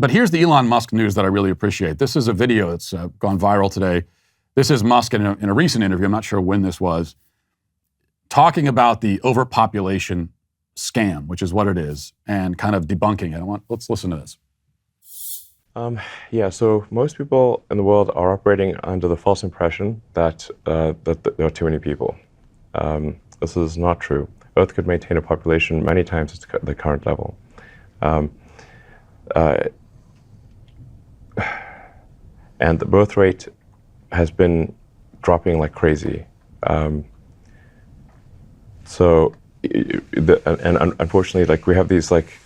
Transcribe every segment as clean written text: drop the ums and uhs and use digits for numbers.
But here's the Elon Musk news that I really appreciate. This is a video that's gone viral today. This is Musk in a recent interview, I'm not sure when this was, talking about the overpopulation scam, which is what it is, and kind of debunking it. Let's listen to this. So most people in the world are operating under the false impression that there are too many people. This is not true. Earth could maintain a population many times its the current level. And the birth rate has been dropping like crazy. Unfortunately, like we have these like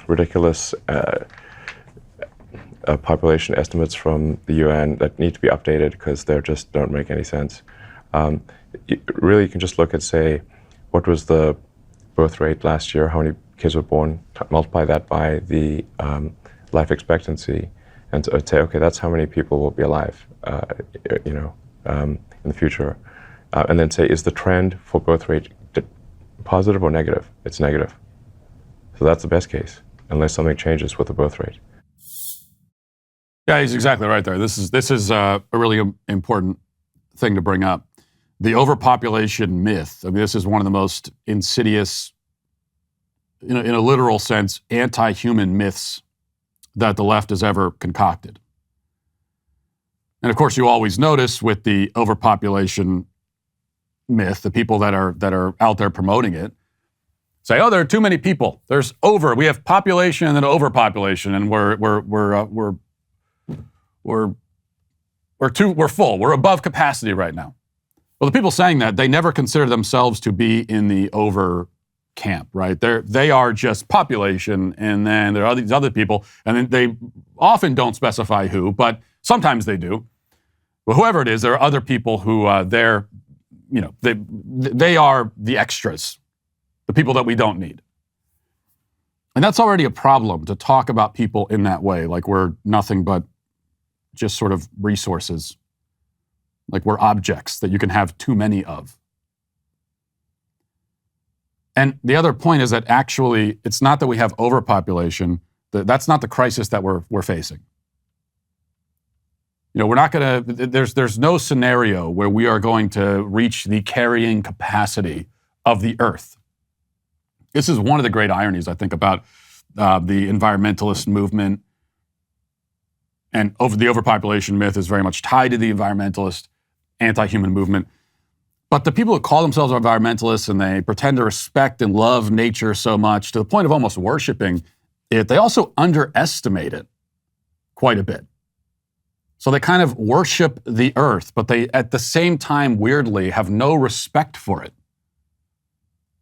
ridiculous population estimates from the UN that need to be updated because they just don't make any sense. Really, you can just look at, say, what was the birth rate last year, how many kids were born, multiply that by the life expectancy, and say, okay, that's how many people will be alive, in the future. And then say, is the trend for birth rate positive or negative? It's negative. So that's the best case, unless something changes with the birth rate. Yeah, he's exactly right there. This is a really important thing to bring up. The overpopulation myth. I mean, this is one of the most insidious, in a literal sense, anti-human myths that the left has ever concocted. And of course, you always notice with the overpopulation myth, the people that are out there promoting it say, "Oh, there are too many people. We have population and then overpopulation, and we're full. We're above capacity right now." Well, the people saying that, they never consider themselves to be in the over camp, right? They are just population, and then there are these other people, and then they often don't specify who, but sometimes they do. But whoever it is, there are other people who they are the extras, the people that we don't need. And that's already a problem to talk about people in that way, like we're nothing but just sort of resources, like we're objects that you can have too many of. And the other point is that actually, it's not that we have overpopulation. That's not the crisis that we're facing. We're not going to. There's no scenario where we are going to reach the carrying capacity of the Earth. This is one of the great ironies, I think, about the environmentalist movement. And the overpopulation myth is very much tied to the environmentalist, anti-human movement. But the people who call themselves environmentalists and they pretend to respect and love nature so much to the point of almost worshiping it, they also underestimate it quite a bit. So they kind of worship the earth, but they, at the same time, weirdly, have no respect for it.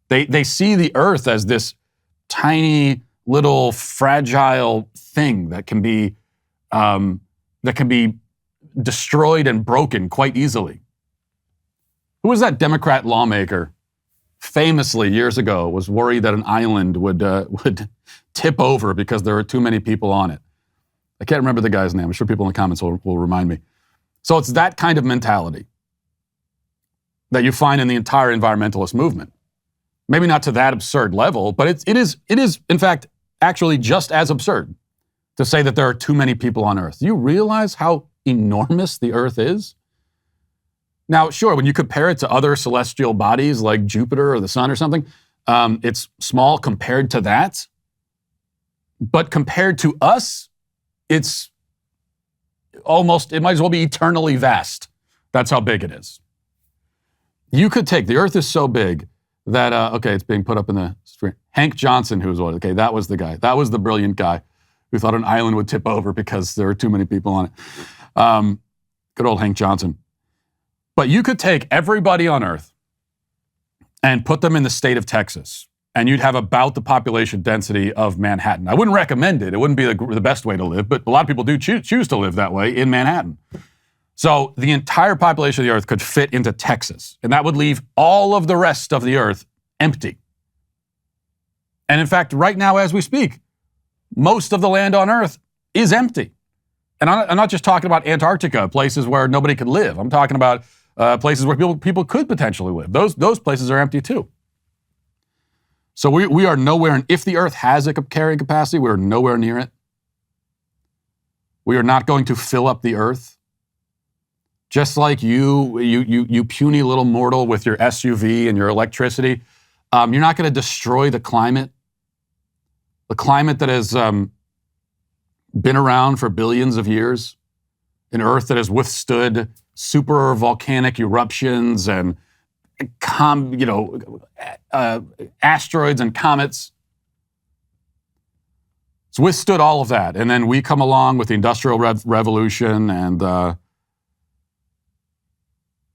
They see the earth as this tiny, little, fragile thing that can be destroyed and broken quite easily. Who was that Democrat lawmaker famously years ago was worried that an island would tip over because there are too many people on it? I can't remember the guy's name. I'm sure people in the comments will remind me. So it's that kind of mentality that you find in the entire environmentalist movement. Maybe not to that absurd level, but it is in fact actually just as absurd to say that there are too many people on Earth. Do you realize how enormous the Earth is? Now, sure, when you compare it to other celestial bodies like Jupiter or the sun or something, it's small compared to that. But compared to us, it might as well be eternally vast. That's how big it is. You could take, the Earth is so big that, it's being put up in the screen. Hank Johnson, that was the guy. That was the brilliant guy who thought an island would tip over because there are too many people on it. Good old Hank Johnson. But you could take everybody on Earth and put them in the state of Texas, and you'd have about the population density of Manhattan. I wouldn't recommend it. It wouldn't be the best way to live, but a lot of people do choose to live that way in Manhattan. So the entire population of the Earth could fit into Texas, and that would leave all of the rest of the Earth empty. And in fact, right now as we speak, most of the land on Earth is empty. And I'm not just talking about Antarctica, places where nobody could live. I'm talking about places where people could potentially live. Those places are empty too. So we are nowhere, and if the Earth has a carrying capacity, we're nowhere near it. We are not going to fill up the Earth. Just like you puny little mortal with your SUV and your electricity, you're not going to destroy the climate. The climate that has been around for billions of years, an Earth that has withstood super volcanic eruptions and asteroids and comets. It's withstood all of that. And then we come along with the Industrial Revolution, and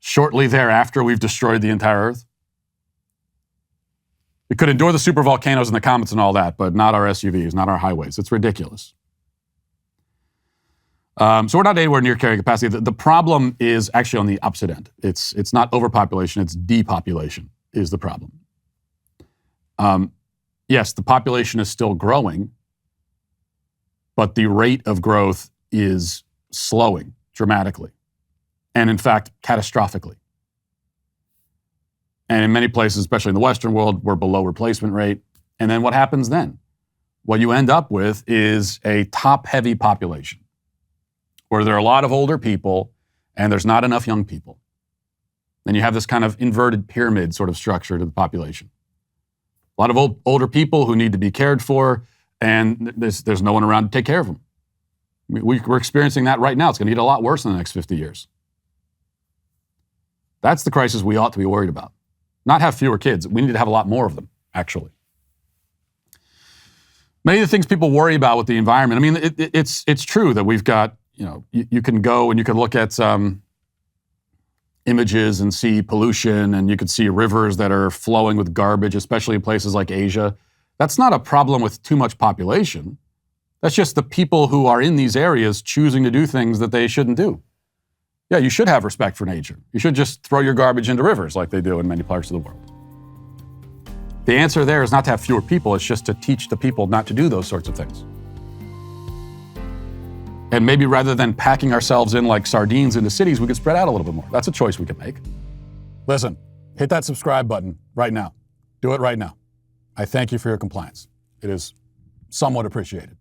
shortly thereafter, we've destroyed the entire Earth. We could endure the super volcanoes and the comets and all that, but not our SUVs, not our highways. It's ridiculous. So we're not anywhere near carrying capacity. The problem is actually on the opposite end. It's not overpopulation, it's depopulation is the problem. Yes, the population is still growing, but the rate of growth is slowing dramatically, and in fact, catastrophically. And in many places, especially in the Western world, we're below replacement rate. And then what happens then? What you end up with is a top-heavy population, where there are a lot of older people and there's not enough young people. Then you have this kind of inverted pyramid sort of structure to the population. A lot of older people who need to be cared for, and there's no one around to take care of them. We're experiencing that right now. It's going to get a lot worse in the next 50 years. That's the crisis we ought to be worried about. Not have fewer kids. We need to have a lot more of them, actually. Many of the things people worry about with the environment, I mean, it's true that we've got, you can go and you can look at images and see pollution, and you can see rivers that are flowing with garbage, especially in places like Asia. That's not a problem with too much population. That's just the people who are in these areas choosing to do things that they shouldn't do. Yeah, you should have respect for nature. You should just throw your garbage into rivers like they do in many parts of the world. The answer there is not to have fewer people, it's just to teach the people not to do those sorts of things. And maybe rather than packing ourselves in like sardines into cities, we could spread out a little bit more. That's a choice we could make. Listen, hit that subscribe button right now. Do it right now. I thank you for your compliance. It is somewhat appreciated.